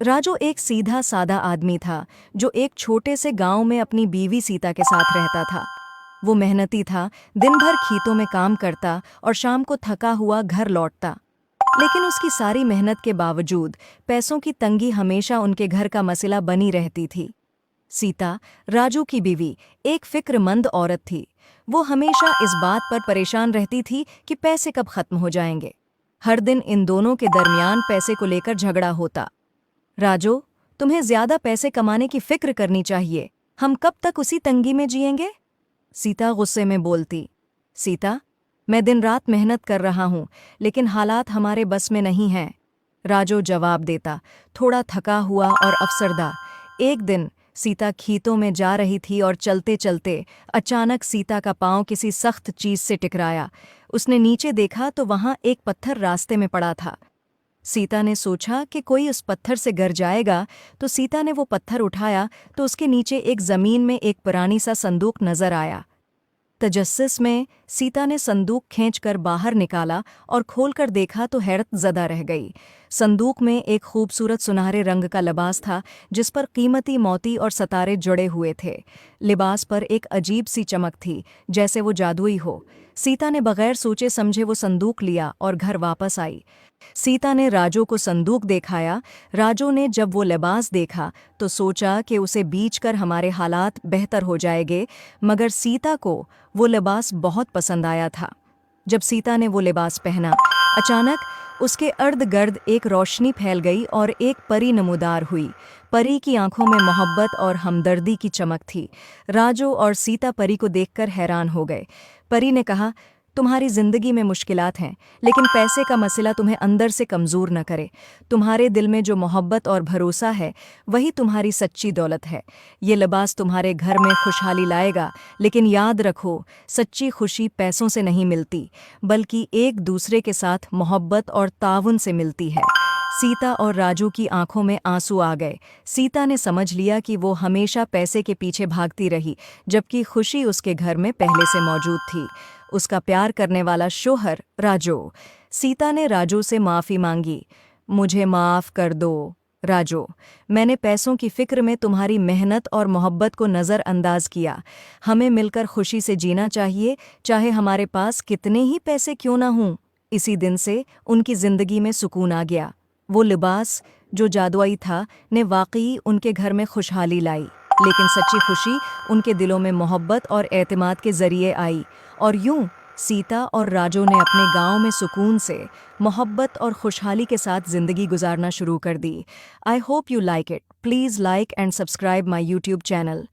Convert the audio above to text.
राजू एक सीधा सादा आदमी था जो एक छोटे से गांव में अपनी बीवी सीता के साथ रहता था। वो मेहनती था, दिन भर खेतों में काम करता और शाम को थका हुआ घर लौटता। लेकिन उसकी सारी मेहनत के बावजूद पैसों की तंगी हमेशा उनके घर का मसला बनी रहती थी। सीता, राजू की बीवी, एक फिक्रमंद औरत थी। वो हमेशा इस बात पर परेशान रहती थी कि पैसे कब खत्म हो जाएंगे। हर दिन इन दोनों के दरमियान पैसे को लेकर झगड़ा होता। राजू, तुम्हें ज्यादा पैसे कमाने की फिक्र करनी चाहिए। हम कब तक उसी तंगी में जिएंगे? सीता गुस्से में बोलती। सीता, मैं दिन रात मेहनत कर रहा हूं, लेकिन हालात हमारे बस में नहीं हैं। राजू जवाब देता, थोड़ा थका हुआ और अफसरदा। एक दिन सीता खेतों में जा रही थी और चलते चलते अचानक सीता का पांव किसी सख्त चीज से टकराया। उसने नीचे देखा तो वहां एक पत्थर रास्ते में पड़ा था। सीता ने सोचा कि कोई उस पत्थर से गिर जाएगा, तो सीता ने वो पत्थर उठाया तो उसके नीचे एक जमीन में एक पुरानी सा संदूक नजर आया। तजस्सुस में सीता ने संदूक खींचकर बाहर निकाला और खोलकर देखा तो हैरत ज़दा रह गई। संदूक में एक खूबसूरत सुनहरे रंग का लिबास था, जिस पर कीमती मोती और सितारे जुड़े हुए थे। लिबास पर एक अजीब सी चमक थी, जैसे वो जादुई हो। सीता ने बगैर सोचे समझे वो संदूक लिया और घर वापस आई। सीता ने राजू को संदूक दिखाया। राजू ने जब वो लिबास देखा तो सोचा कि उसे बेचकर हमारे हालात बेहतर हो जाएंगे, मगर सीता को वो लिबास बहुत पसंद आया था। जब सीता ने वो लिबास पहना, अचानक उसके अर्द गिर्द एक रोशनी फैल गई और एक परी नमूदार हुई। परी की आंखों में मोहब्बत और हमदर्दी की चमक थी। राजू और सीता परी को देखकर हैरान हो गए। परी ने कहा, तुम्हारी जिंदगी में मुश्किलात हैं, लेकिन पैसे का मसला तुम्हें अंदर से कमज़ोर न करे। तुम्हारे दिल में जो मोहब्बत और भरोसा है, वही तुम्हारी सच्ची दौलत है। ये लिबास तुम्हारे घर में खुशहाली लाएगा, लेकिन याद रखो, सच्ची खुशी पैसों से नहीं मिलती, बल्कि एक दूसरे के साथ मोहब्बत और ताउन से मिलती है। सीता और राजू की आंखों में आंसू आ गए। सीता ने समझ लिया कि वो हमेशा पैसे के पीछे भागती रही, जबकि खुशी उसके घर में पहले से मौजूद थी। उसका प्यार करने वाला शोहर राजू। सीता ने राजू से माफ़ी मांगी। मुझे माफ़ कर दो राजू, मैंने पैसों की फिक्र में तुम्हारी मेहनत और मोहब्बत को नज़रअंदाज किया। हमें मिलकर खुशी से जीना चाहिए, चाहे हमारे पास कितने ही पैसे क्यों ना हों। इसी दिन से उनकी ज़िंदगी में सुकून आ गया। वो लिबास जो जादुई था ने वाकई उनके घर में खुशहाली लाई, लेकिन सच्ची खुशी उनके दिलों में मोहब्बत और एतमाद के ज़रिए आई। और यूं सीता और राजू ने अपने गांव में सुकून से, मोहब्बत और खुशहाली के साथ ज़िंदगी गुजारना शुरू कर दी। I hope you like it. Please like and subscribe my YouTube channel.